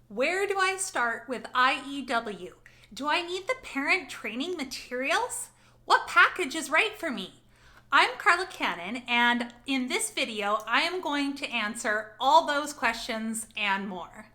Where do I start with IEW? Do I need the parent training materials? What package is right for me? I'm Carla Cannon, and in this video, I am going to answer all those questions and more.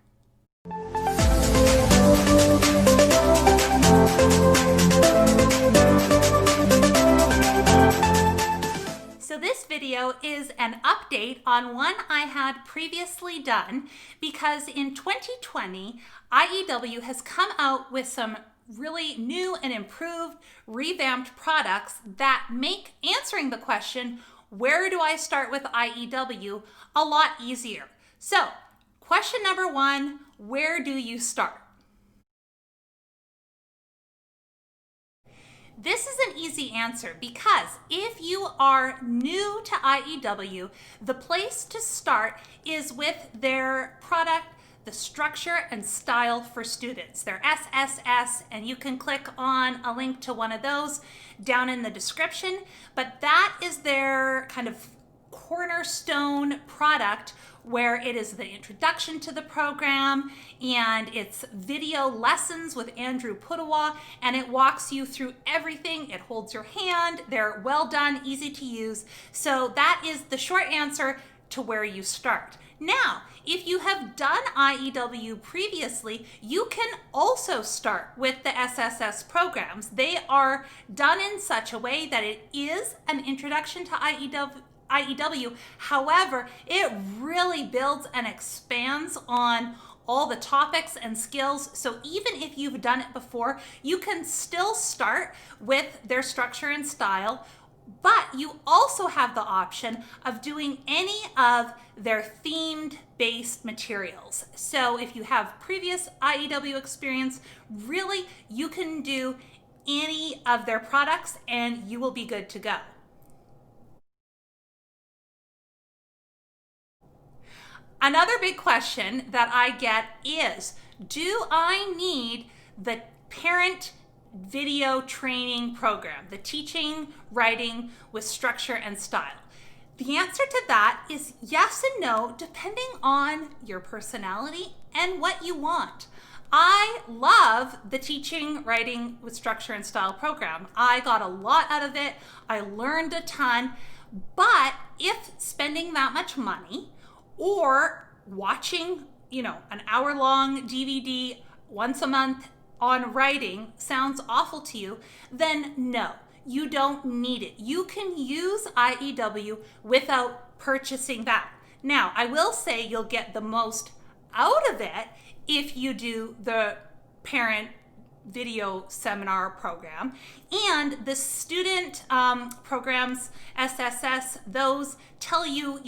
So this video is an update on one I had previously done because in 2020, IEW has come out with some really new and improved, revamped products that make answering the question, where do I start with IEW, a lot easier. So, question number one, where do you start? This is an easy answer because if you are new to IEW, the place to start is with their product, the Structure and Style for Students, their SSS, and you can click on a link to one of those down in the description, but that is their kind of cornerstone product where it is the introduction to the program and it's video lessons with Andrew Pudawa, and it walks you through everything. It holds your hand. They're well done, easy to use. So that is the short answer to where you start. Now, if you have done IEW previously, you can also start with the SSS programs. They are done in such a way that it is an introduction to IEW. However, it really builds and expands on all the topics and skills. So even if you've done it before, you can still start with their Structure and Style, but you also have the option of doing any of their themed based materials. So if you have previous IEW experience, really you can do any of their products and you will be good to go. Another big question that I get is, do I need the parent video training program, the teaching, writing with structure and style? The answer to that is yes and no, depending on your personality and what you want. I love the teaching, writing with structure and style program. I got a lot out of it. I learned a ton, but if spending that much money or watching, an hour-long DVD once a month on writing sounds awful to you, then no, you don't need it. You can use IEW without purchasing that. Now, I will say you'll get the most out of it if you do the parent video seminar program, and the student programs, SSS, those tell you,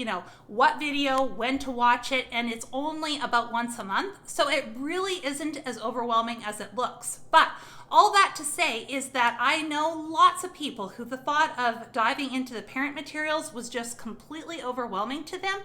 what video, when to watch it, and it's only about once a month. So it really isn't as overwhelming as it looks. But all that to say is that I know lots of people who the thought of diving into the parent materials was just completely overwhelming to them,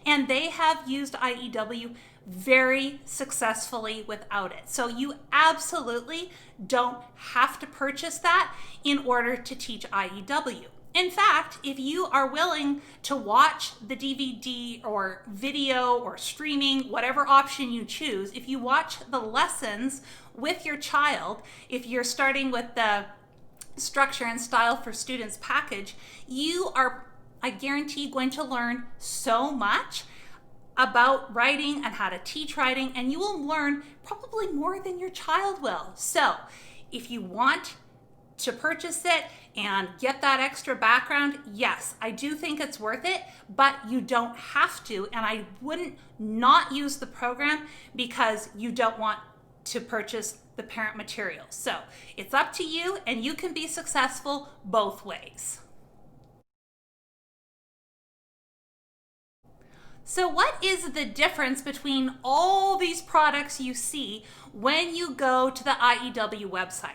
and they have used IEW very successfully without it. So you absolutely don't have to purchase that in order to teach IEW. In fact, if you are willing to watch the DVD or video or streaming, whatever option you choose, if you watch the lessons with your child, if you're starting with the Structure and Style for Students package, you are, I guarantee, going to learn so much about writing and how to teach writing, and you will learn probably more than your child will. So if you want to purchase it and get that extra background, yes, I do think it's worth it, but you don't have to, and I wouldn't not use the program because you don't want to purchase the parent material. So it's up to you, and you can be successful both ways. So what is the difference between all these products you see when you go to the IEW website?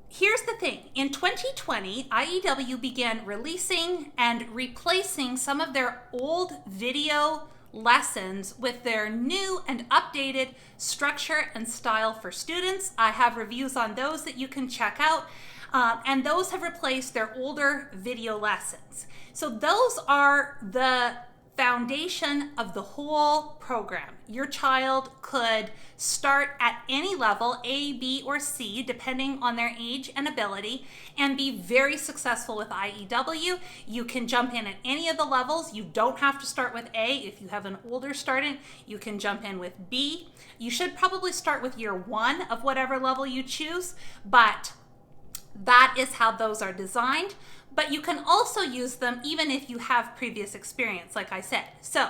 Here's the thing. In 2020, IEW began releasing and replacing some of their old video lessons with their new and updated Structure and Style for Students. I have reviews on those that you can check out, and those have replaced their older video lessons. So those are the foundation of the whole program. Your child could start at any level, A, B, or C, depending on their age and ability, and be very successful with IEW. You can jump in at any of the levels. You don't have to start with A. If you have an older student, you can jump in with B. You should probably start with year 1 of whatever level you choose, but that is how those are designed. But you can also use them even if you have previous experience, like I said. So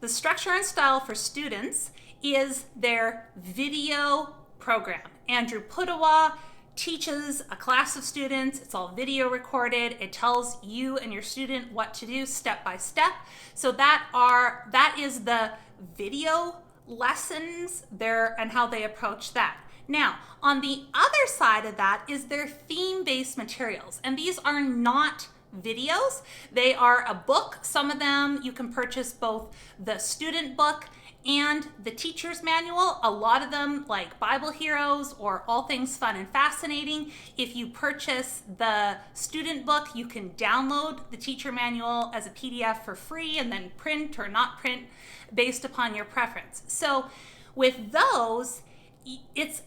the structure and style for students is their video program. Andrew Pudawa teaches a class of students. It's all video recorded. It tells you and your student what to do step by step. So that is the video lessons there and how they approach that. Now, on the other side of that is their theme-based materials. And these are not videos. They are a book. Some of them you can purchase both the student book and the teacher's manual. A lot of them, like Bible Heroes or All Things Fun and Fascinating, if you purchase the student book, you can download the teacher manual as a PDF for free and then print or not print based upon your preference. So with those, it's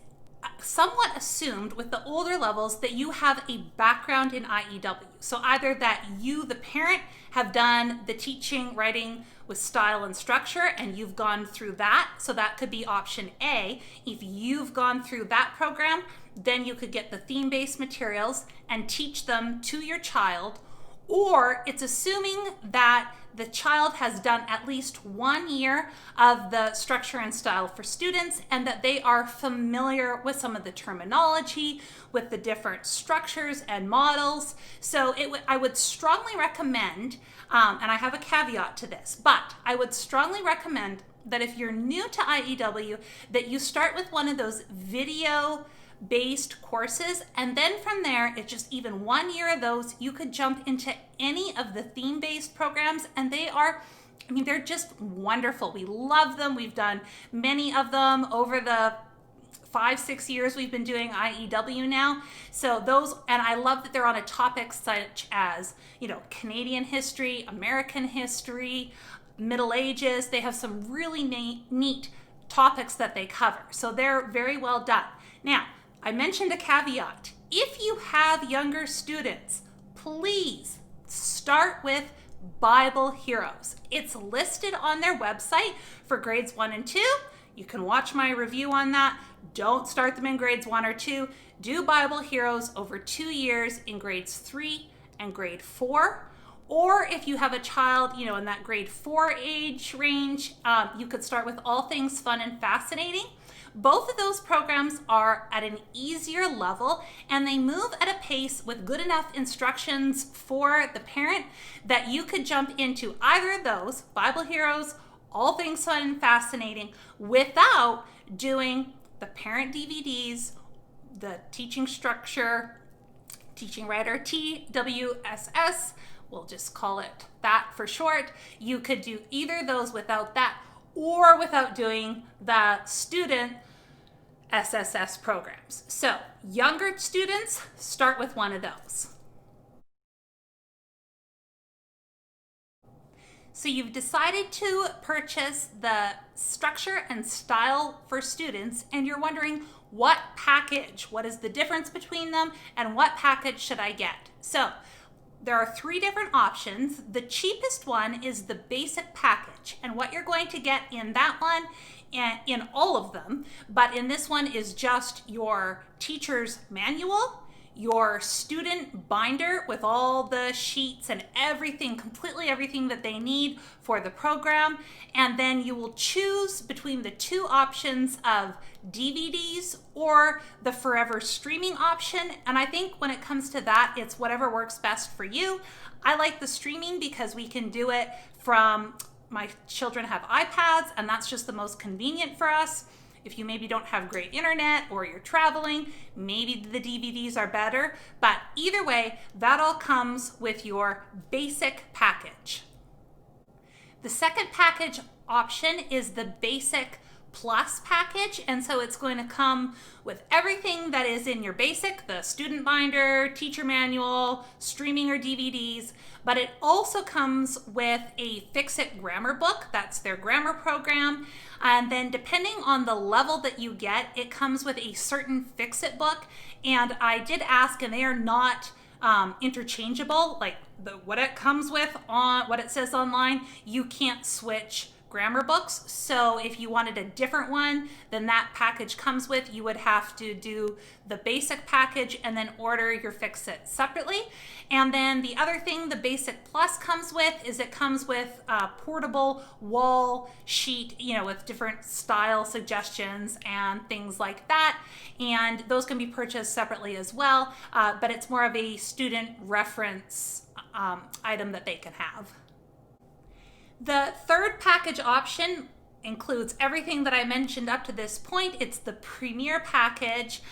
somewhat assumed with the older levels that you have a background in IEW. So either that you, the parent, have done the teaching, writing with style and structure, and you've gone through that. So that could be option A. If you've gone through that program, then you could get the theme-based materials and teach them to your child. Or it's assuming that the child has done at least 1 year of the structure and style for students and that they are familiar with some of the terminology, with the different structures and models. So I would strongly recommend, and I have a caveat to this, but I would strongly recommend that if you're new to IEW, that you start with one of those video-based courses, and then from there, it's just even 1 year of those, you could jump into any of the theme-based programs, and they're just wonderful. We love them. We've done many of them over the 5-6 years we've been doing IEW now. So those, and I love that they're on a topic such as, Canadian history, American history, Middle Ages. They have some really neat topics that they cover. So they're very well done. Now, I mentioned a caveat. If you have younger students, please start with Bible Heroes. It's listed on their website for grades 1 and 2. You can watch my review on that. Don't start them in grades 1 or 2. Do Bible Heroes over 2 years in grades 3 and grade 4. Or if you have a child, in that grade 4 age range, you could start with All Things Fun and Fascinating. Both of those programs are at an easier level, and they move at a pace with good enough instructions for the parent that you could jump into either of those, Bible Heroes, All Things Fun and Fascinating, without doing the parent DVDs, the teaching structure, teaching writer, TWSS, we'll just call it that for short. You could do either of those without that, or without doing the student SSS programs. So younger students, start with one of those. So you've decided to purchase the structure and style for students, and you're wondering what package, what is the difference between them, and what package should I get? So there are 3 different options. The cheapest one is the basic package, and what you're going to get in that one, and in all of them, but in this one is just your teacher's manual, your student binder with all the sheets and everything, completely everything that they need for the program, and then you will choose between the 2 options of DVDs or the forever streaming option. And I think when it comes to that, it's whatever works best for you. I like the streaming because we can do it from, my children have iPads, and that's just the most convenient for us. If you maybe don't have great internet or you're traveling, maybe the DVDs are better. But either way, that all comes with your basic package. The second package option is the basic Plus package, and so it's going to come with everything that is in your basic, the student binder, teacher manual, streaming or DVDs, but it also comes with a Fix-It grammar book. That's their grammar program. And then depending on the level that you get, it comes with a certain Fix-It book. And I did ask, and they are not interchangeable. Like what it comes with on what it says online, you can't switch grammar books. So if you wanted a different one than that package comes with, you would have to do the basic package and then order your Fix-It separately. And then the other thing the Basic Plus comes with is it comes with a portable wall sheet, with different style suggestions and things like that. And those can be purchased separately as well, but it's more of a student reference item that they can have. The third package option includes everything that I mentioned up to this point. It's the Premier Package.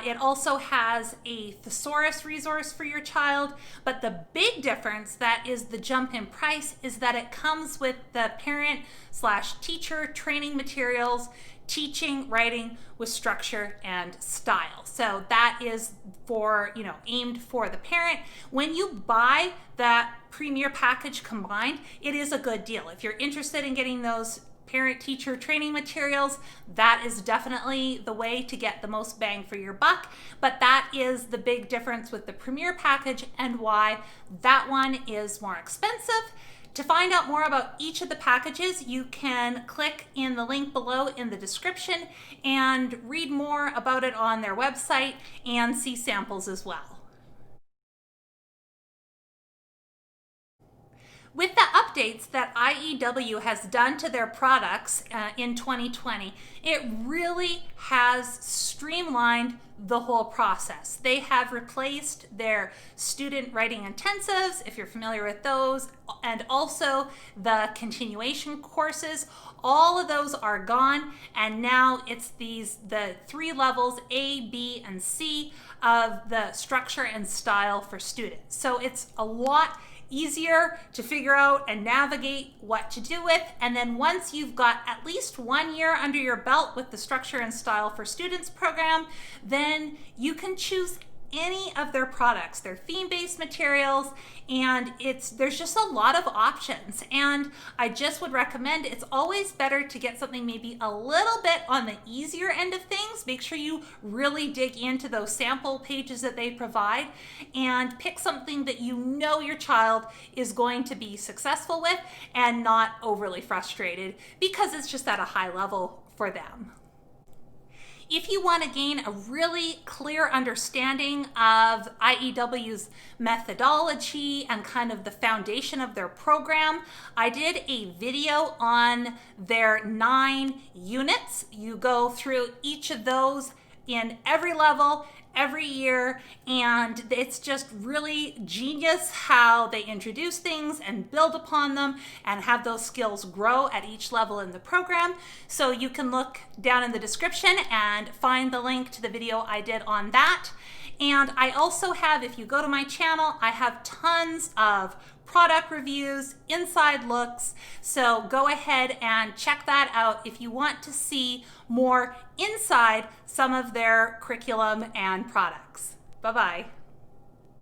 It also has a thesaurus resource for your child, but the big difference that is the jump in price is that it comes with the parent/teacher training materials, teaching, writing with structure and style. So that is for, aimed for the parent. When you buy that Premier Package combined, it is a good deal. If you're interested in getting those parent-teacher training materials, that is definitely the way to get the most bang for your buck. But that is the big difference with the Premier Package and why that one is more expensive. To find out more about each of the packages, you can click in the link below in the description and read more about it on their website and see samples as well. With the updates that IEW has done to their products in 2020, it really has streamlined the whole process. They have replaced their student writing intensives, if you're familiar with those, and also the continuation courses. All of those are gone, and now it's the 3 levels, A, B, and C, of the structure and style for students. So it's a lot easier to figure out and navigate what to do with. And then once you've got at least 1 year under your belt with the Structure and Style for Students program, then you can choose any of their products, their theme-based materials, and there's just a lot of options. And I just would recommend, it's always better to get something maybe a little bit on the easier end of things. Make sure you really dig into those sample pages that they provide and pick something that your child is going to be successful with and not overly frustrated because it's just at a high level for them. If you want to gain a really clear understanding of IEW's methodology and kind of the foundation of their program, I did a video on their 9 units. You go through each of those in every level, every year, and it's just really genius how they introduce things and build upon them and have those skills grow at each level in the program. So you can look down in the description and find the link to the video I did on that. And I also have, if you go to my channel, I have tons of product reviews, inside looks, so go ahead and check that out if you want to see more inside some of their curriculum and products. Bye-bye.